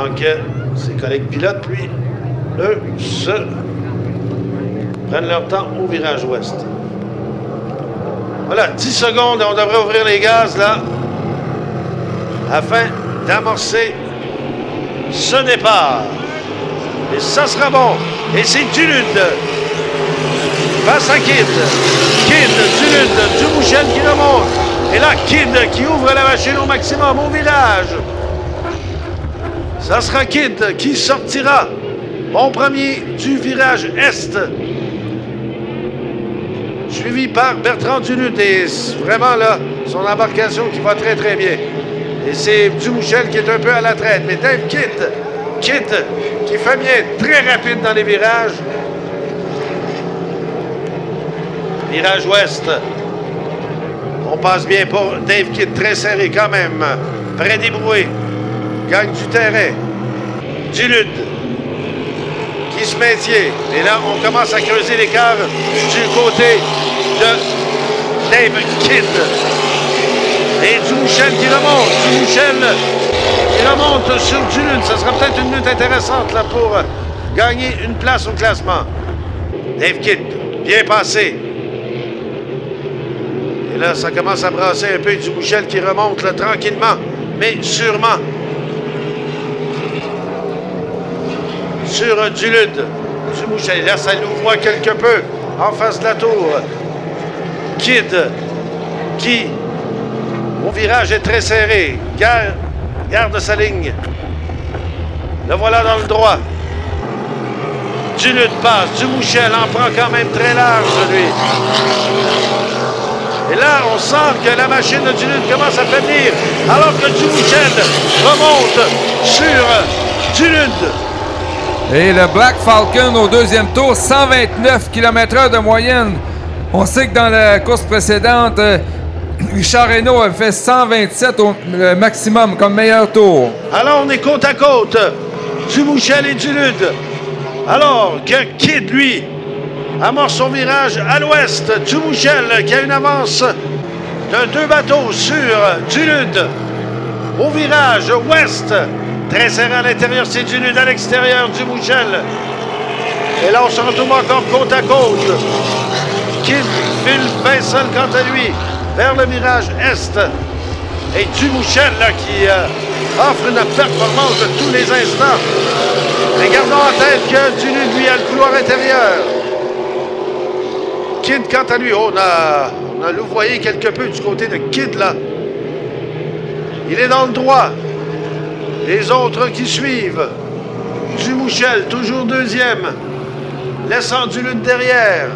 Pendant que ses collègues pilotes, lui, eux, prennent leur temps au virage ouest. Voilà, 10 secondes, on devrait ouvrir les gaz, là, afin d'amorcer ce départ. Et ça sera bon. Et c'est Duluth face à Kidd. Kidd, Duluth, Dumouchel qui remonte. Et là, Kidd qui ouvre la machine au maximum au virage. Ça sera Kidd qui sortira en premier du virage Est. Suivi par Bertrand Duluth. Et vraiment là, son embarcation qui va très très bien. Et c'est Dumouchel qui est un peu à la traîne. Mais Dave Kidd qui fait bien, très rapide dans les virages. Virage ouest. On passe bien pour Dave Kidd, très serré quand même. Près débrouillé. Gagne du terrain. Duluth qui se maintient. Et là, on commence à creuser l'écart du côté de Dave Kidd. Et Dumouchel qui remonte. Dumouchel qui remonte sur Duluth. Ça sera peut-être une lutte intéressante là, pour gagner une place au classement. Dave Kidd, bien passé. Et là, ça commence à brasser un peu. Dumouchel qui remonte là, tranquillement, mais sûrement. Sur Duluth. Dumouchel, là, ça nous voit quelque peu en face de la tour. Kidd qui, au virage, est très serré. Garde sa ligne. Le voilà dans le droit. Duluth passe. Dumouchel en prend quand même très large, lui. Et là, on sent que la machine de Duluth commence à faiblir, alors que Dumouchel remonte sur Duluth. Et le Black Falcon au deuxième tour, 129 km/h de moyenne. On sait que dans la course précédente, Richard Reynaud a fait 127 au maximum comme meilleur tour. Alors, on est côte à côte. Dumouchel et Duluth. Alors que Kidd, lui, amorce son virage à l'ouest. Dumouchel qui a une avance de 2 bateaux sur Duluth. Au virage ouest. Très serré à l'intérieur, c'est Duluth. À l'extérieur, Dumouchel. Et là, on se retrouve encore côte à côte. Kidd file bien seul quant à lui vers le virage Est. Et Dumouchel, là, qui offre une performance de tous les instants. Mais gardons en tête que Duluth, lui, a le couloir intérieur. Kidd, quant à lui, on a louvoyé quelque peu du côté de Kidd, là. Il est dans le droit. Les autres qui suivent. Dumouchel, toujours deuxième. Laissant Duluth derrière.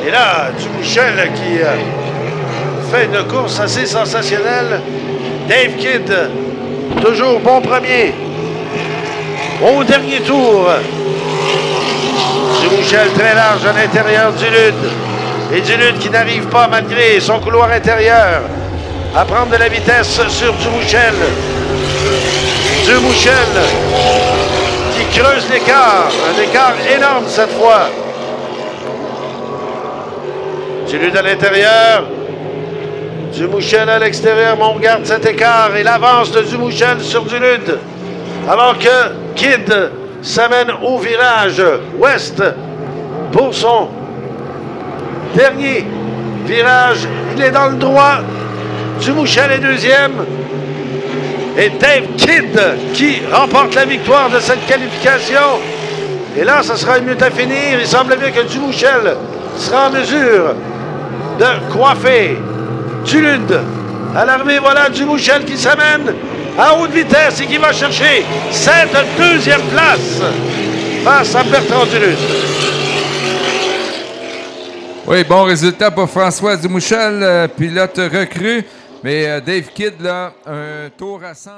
Et là, Dumouchel qui fait une course assez sensationnelle. Dave Kidd, toujours bon premier. Au dernier tour. Dumouchel très large à l'intérieur du Duluth. Et Duluth qui n'arrive pas, malgré son couloir intérieur, à prendre de la vitesse sur Dumouchel. Dumouchel qui creuse l'écart. Un écart énorme cette fois. Duluth à l'intérieur. Dumouchel à l'extérieur, mais on regarde cet écart et l'avance de Dumouchel sur Duluth. Alors que Kidd s'amène au virage ouest pour son dernier virage. Il est dans le droit. Dumouchel est deuxième. Et Dave Kidd qui remporte la victoire de cette qualification. Et là, ça sera une minute à finir. Il semble bien que Dumouchel sera en mesure de coiffer Duluth. À l'arrivée, voilà Dumouchel qui s'amène à haute vitesse et qui va chercher cette deuxième place face à Bertrand Duluth. Oui, bon résultat pour François Dumouchel, pilote recru. Mais Dave Kidd, là, un tour à 100...